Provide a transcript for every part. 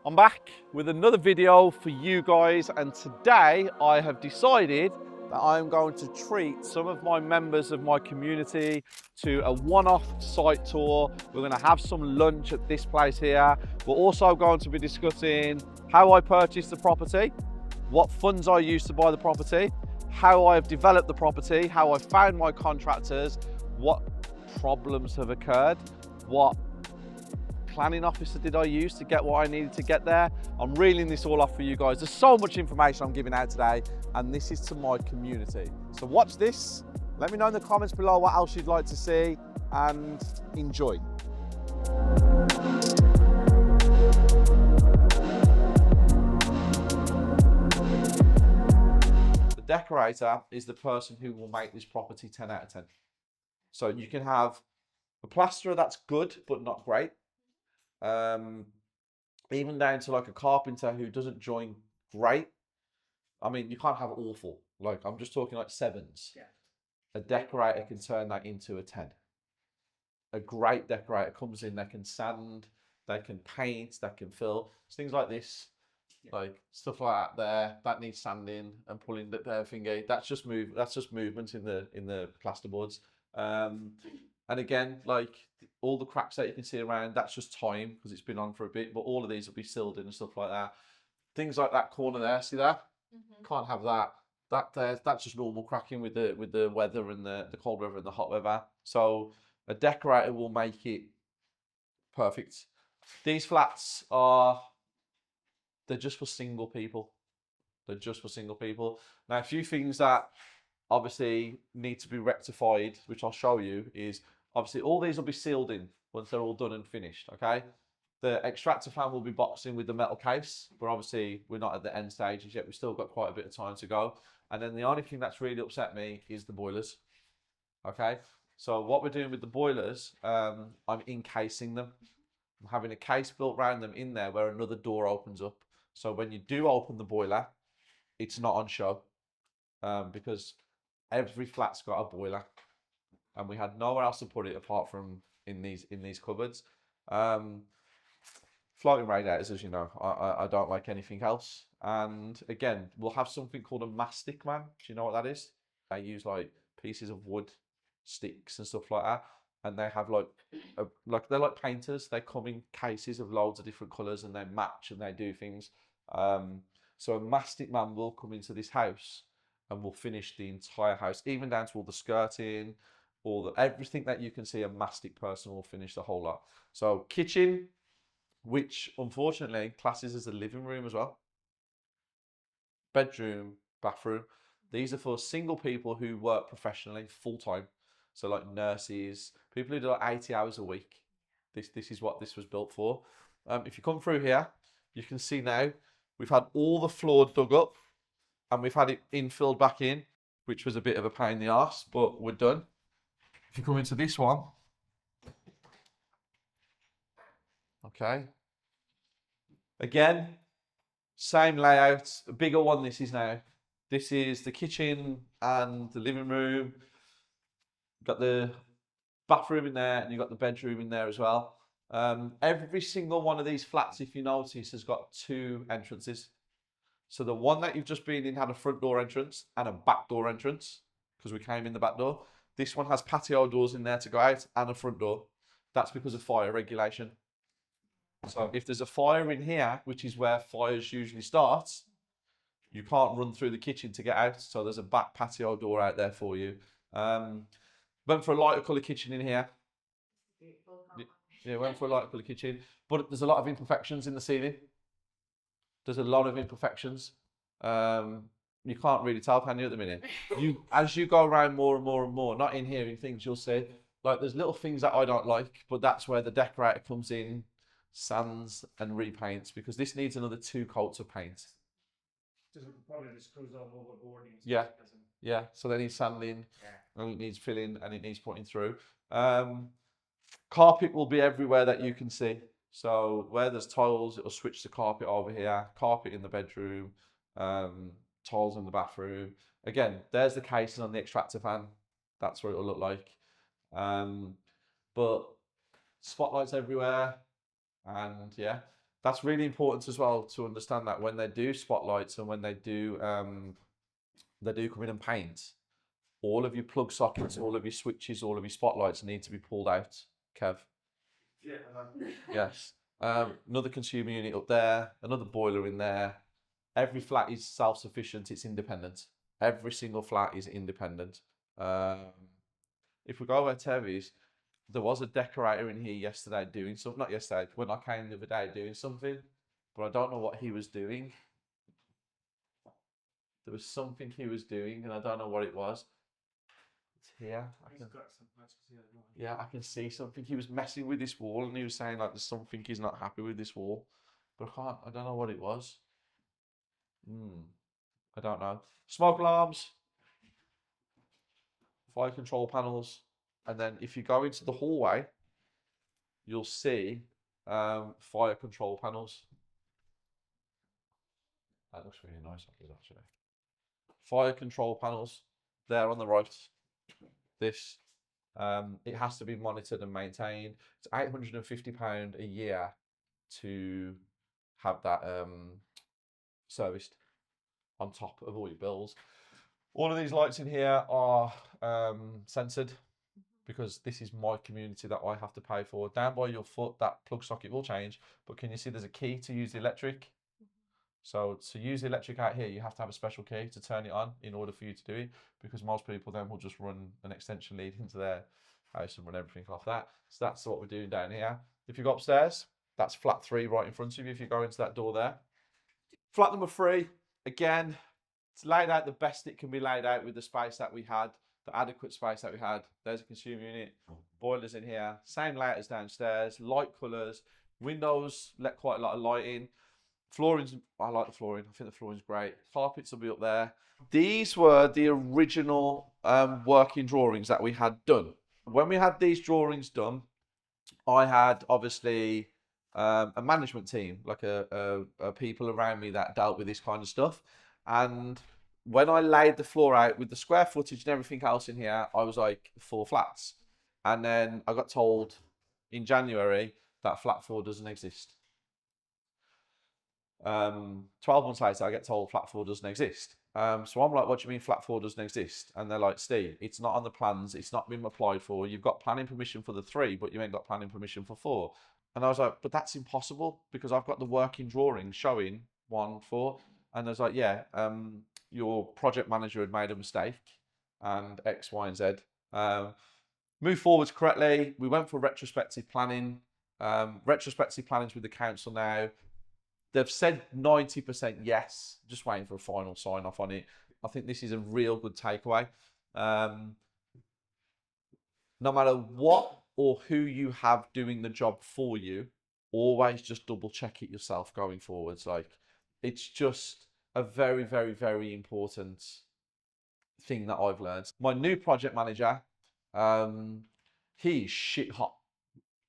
I'm back with another video for you guys, and today I have decided that I'm going to treat some of my members of my community to a one-off site tour. We're going to have some lunch at this place here. We're also going to be discussing how I purchased the property, what funds I used to buy the property, how I've developed the property, how I found my contractors, what problems have occurred, what planning officer did I use to get what I needed to get there. I'm reeling this all off for you guys. There's so much information I'm giving out today, and this is to my community. So watch this. Let me know in the comments below what else you'd like to see, and enjoy. The decorator is the person who will make this property 10 out of 10. So you can have a plasterer that's good but not great. Even down to like a carpenter who doesn't join great. I mean, you can't have awful. Like, I'm just talking like 7s. Yeah. A decorator can turn that into a 10. A great decorator comes in, they can sand, they can paint, they can fill. Things like this, like stuff like that there, that needs sanding and pulling the thingy. That's just movement in the plasterboards. And again, like all the cracks that you can see around, that's just time because it's been on for a bit, but all of these will be sealed in and stuff like that. Things like that corner there, see that? Can't have that. That's just normal cracking with the weather and the cold weather and the hot weather. So a decorator will make it perfect. These flats they're just for single people. They're just for single people. Now, a few things that obviously need to be rectified, which I'll show you, is obviously all these will be sealed in once they're all done and finished, okay? The extractor fan will be boxed in with the metal case, but obviously we're not at the end stages yet. We've still got quite a bit of time to go. And then the only thing that's really upset me is the boilers, okay? So what we're doing with the boilers, I'm encasing them. I'm having a case built around them in there where another door opens up. So when you do open the boiler, it's not on show, because every flat's got a boiler, and we had nowhere else to put it apart from in these cupboards. Floating radiators, as you know, I don't like anything else. And again, we'll have something called a mastic man. Do you know what that is? They use like pieces of wood, sticks and stuff like that, and they have like they're like painters. They come in cases of loads of different colours and they match and they do things. So a mastic man will come into this house and will finish the entire house, even down to all the skirting, everything that you can see. A mastic person will finish the whole lot. So kitchen, which unfortunately classes as a living room as well. Bedroom, bathroom. These are for single people who work professionally full time. So like nurses, people who do like 80 hours a week. This is what this was built for. If you come through here, you can see now we've had all the floor dug up and we've had it infilled back in, which was a bit of a pain in the arse, but we're done. If you come into this one, okay. Again, same layout, a bigger one this is now. This is the kitchen and the living room. Got the bathroom in there and you've got the bedroom in there as well. Every single one of these flats, if you notice, has got 2 entrances. So the one that you've just been in had a front door entrance and a back door entrance, because we came in the back door. This one has patio doors in there to go out and a front door. That's because of fire regulation. So if there's a fire in here, which is where fires usually start, you can't run through the kitchen to get out. So there's a back patio door out there for you. Went for a lighter colour kitchen in here. Yeah, went for a lighter colour kitchen. But there's a lot of imperfections in the ceiling. There's a lot of imperfections. You can't really tell, can you, at the minute? As you go around more and more and more, not in hearing things, you'll see, like, there's little things that I don't like, but that's where the decorator comes in, sands and repaints, because this needs another 2 coats of paint. Probably just screws off overboard. Yeah, yeah. So they need sanding, and it needs filling, and it needs putting through. Carpet will be everywhere that you can see. So where there's tiles, it'll switch to carpet over here. Carpet in the bedroom, tiles in the bathroom. Again, there's the casing on the extractor fan. That's what it'll look like. But spotlights everywhere, and yeah, That's really important as well to understand that when they do spotlights and when they do come in and paint, all of your plug sockets, all of your switches, all of your spotlights need to be pulled out, Kev. Yeah. Yes. Another consumer unit up there, another boiler in there. Every flat is self-sufficient, it's independent. Every single flat is independent. If we go over to Terry's, there was a decorator in here yesterday doing something, not yesterday, when I came the other day doing something, but I don't know what he was doing. There was something he was doing and I don't know what it was. It's here. I can see something. He was messing with this wall and he was saying like there's something he's not happy with this wall. But I don't know what it was. I don't know. Smoke alarms, fire control panels, and then if you go into the hallway, you'll see fire control panels. That looks really nice, actually. Fire control panels there on the right. This it has to be monitored and maintained. It's £850 a year to have that serviced on top of all your bills. All of these lights in here are censored because this is my community that I have to pay for. Down by your foot, that plug socket will change, but can you see there's a key to use the electric? So to use the electric out here, you have to have a special key to turn it on in order for you to do it, because most people then will just run an extension lead into their house and run everything off that. So that's what we're doing down here. If you go upstairs, that's flat 3 right in front of you if you go into that door there. Flat number 3, again, it's laid out the best it can be laid out with the space that we had, the adequate space that we had. There's a consumer unit, boilers in here, same layout as downstairs, light colours, windows let quite a lot of light in. Flooring's, I like the flooring. I think the flooring's great. Carpets will be up there. These were the original working drawings that we had done. When we had these drawings done, I had obviously a management team, like a people around me that dealt with this kind of stuff. And when I laid the floor out with the square footage and everything else in here, I was like 4 flats. And then I got told in January that flat 4 doesn't exist. 12 months later, I get told flat 4 doesn't exist. So I'm like, what do you mean flat 4 doesn't exist? And they're like, Steve, it's not on the plans. It's not been applied for. You've got planning permission for the 3, but you ain't got planning permission for 4. And I was like, but that's impossible because I've got the working drawing showing 1, 4. And I was like, yeah, your project manager had made a mistake and X, Y, and Z. Move forwards correctly. We went for retrospective planning. Retrospective planning's with the council now. They've said 90% yes, just waiting for a final sign off on it. I think this is a real good takeaway. No matter what or who you have doing the job for you, always just double check it yourself going forwards. Like, it's just a very, very, very important thing that I've learned. My new project manager, he's shit hot.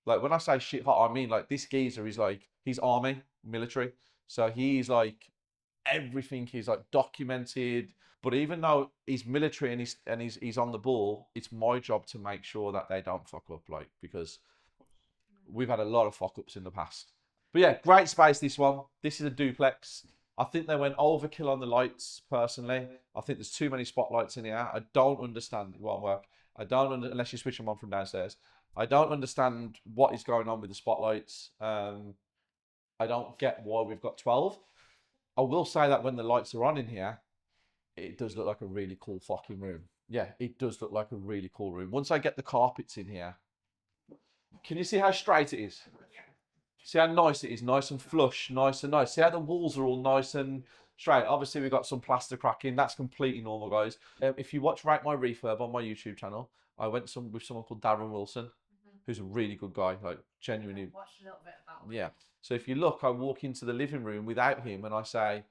Like, when I say shit hot, I mean like this geezer is like, he's army, military. So he's like, everything is like documented. But even though he's military and he's on the ball, it's my job to make sure that they don't fuck up, like, because we've had a lot of fuck ups in the past. But yeah, great space, this one. This is a duplex. I think they went overkill on the lights, personally. I think there's too many spotlights in here. I don't understand, it won't work. Unless you switch them on from downstairs. I don't understand what is going on with the spotlights. I don't get why we've got 12. I will say that when the lights are on in here, it does look like a really cool fucking room. Yeah, it does look like a really cool room. Once I get the carpets in here, can you see how straight it is? See how nice it is, nice and flush, nice and nice. See how the walls are all nice and straight. Obviously, we've got some plaster cracking. That's completely normal, guys. If you watch Rate My Refurb on my YouTube channel, I went with someone called Darren Wilson, who's a really good guy, like genuinely. Watched a little bit about him. Yeah. So if you look, I walk into the living room without him and I say,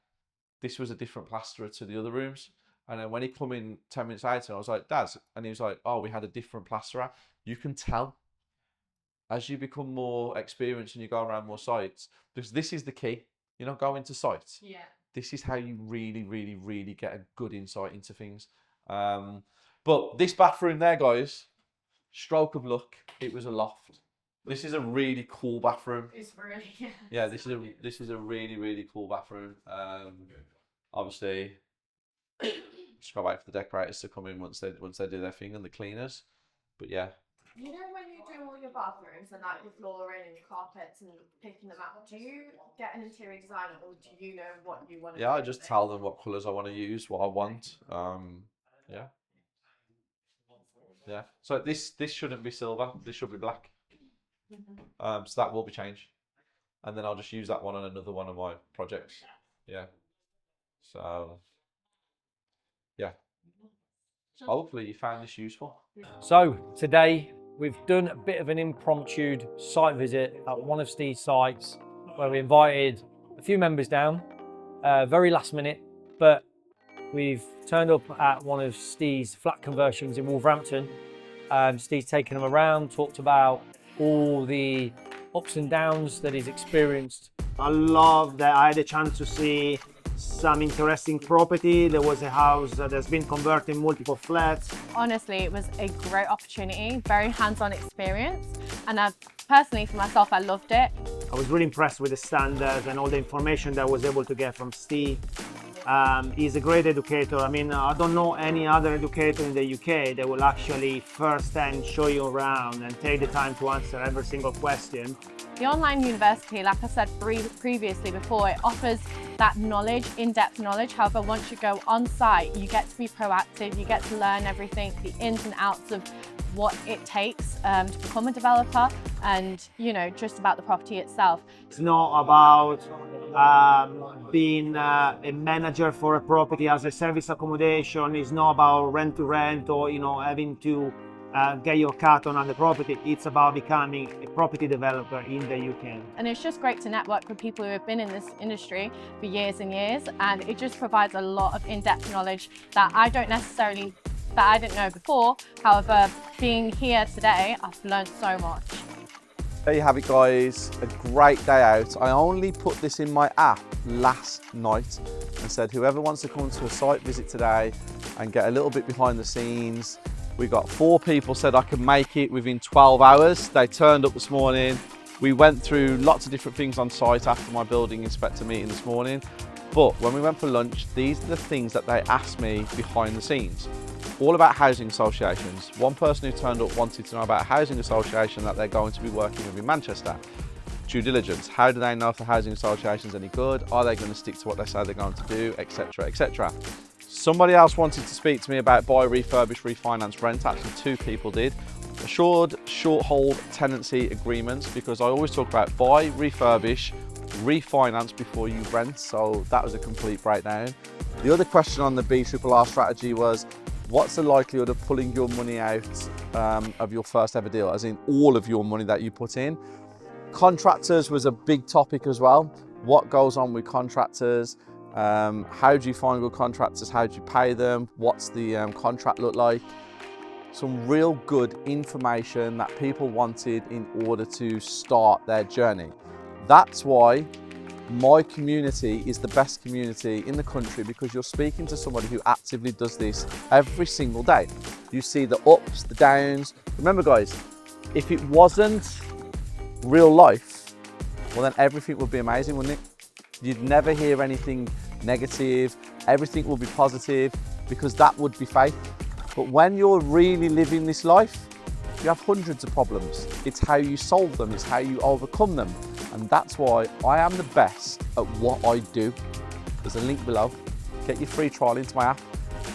this was a different plasterer to the other rooms. And then when he come in 10 minutes later, I was like, Daz, and he was like, oh, we had a different plasterer. You can tell as you become more experienced and you go around more sites, because this is the key, you know, go into sites. Yeah. This is how you really, really, really get a good insight into things. But this bathroom there, guys, stroke of luck, it was a loft. This is a really cool bathroom. It's really, yeah. Yeah, this is a really cool bathroom. Obviously, just gotta wait for the decorators to come in once they do their thing and the cleaners. But yeah. You know when you do all your bathrooms and like your flooring and your carpets and picking them out, do you get an interior designer or do you know what you want to do? Yeah, I just tell them what colours I want to use, what I want. Yeah. Yeah. So this shouldn't be silver. This should be black. So that will be changed, and then I'll just use that one on another one of my projects. Yeah. So yeah. Hopefully you found this useful. So today we've done a bit of an impromptu site visit at one of Steve's sites where we invited a few members down, very last minute, but we've turned up at one of Steve's flat conversions in Wolverhampton. Steve's taken them around, talked about all the ups and downs that he's experienced. I love that I had a chance to see some interesting property. There was a house that's been converted in multiple flats. Honestly, it was a great opportunity, very hands-on experience, and personally for myself, I loved it. I was really impressed with the standards and all the information that I was able to get from Steve. He's a great educator. I mean, I don't know any other educator in the UK that will actually firsthand show you around and take the time to answer every single question. The online university, like I said previously before, it offers that knowledge, in-depth knowledge. However, once you go on site, you get to be proactive, you get to learn everything, the ins and outs of what it takes to become a developer and, you know, just about the property itself. It's not about being a manager for a property as a service accommodation. It's not about rent to rent or, you know, having to get your cut on the property. It's about becoming a property developer in the UK. And it's just great to network with people who have been in this industry for years and years, and it just provides a lot of in-depth knowledge that I didn't know before. However, being here today, I've learned so much. There you have it, guys. A great day out. I only put this in my app last night and said whoever wants to come to a site visit today and get a little bit behind the scenes. We got 4 people said I could make it within 12 hours. They turned up this morning. We went through lots of different things on site after my building inspector meeting this morning. But when we went for lunch, these are the things that they asked me behind the scenes. All about housing associations. One person who turned up wanted to know about a housing association that they're going to be working with in Manchester. Due diligence. How do they know if the housing association is any good? Are they going to stick to what they say they're going to do, etc, etc. Somebody else wanted to speak to me about buy, refurbish, refinance, rent. Actually, 2 people did. Assured short hold tenancy agreements, because I always talk about buy, refurbish, refinance before you rent. So that was a complete breakdown. The other question on the BRRR strategy was, what's the likelihood of pulling your money out of your first ever deal, as in all of your money that you put in? Contractors was a big topic as well. What goes on with contractors? How do you find good contractors? How do you pay them? What's the contract look like? Some real good information that people wanted in order to start their journey. That's why my community is the best community in the country, because you're speaking to somebody who actively does this every single day. You see the ups, the downs. Remember, guys, if it wasn't real life, well, then everything would be amazing, wouldn't it? You'd never hear anything negative, everything will be positive, because that would be fake. But when you're really living this life, you have hundreds of problems. It's how you solve them, it's how you overcome them. And that's why I am the best at what I do. There's a link below. Get your free trial into my app.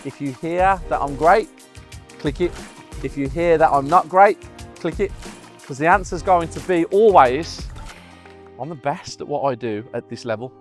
If you hear that I'm great, click it. If you hear that I'm not great, click it. Because the answer is going to be always, I'm the best at what I do at this level.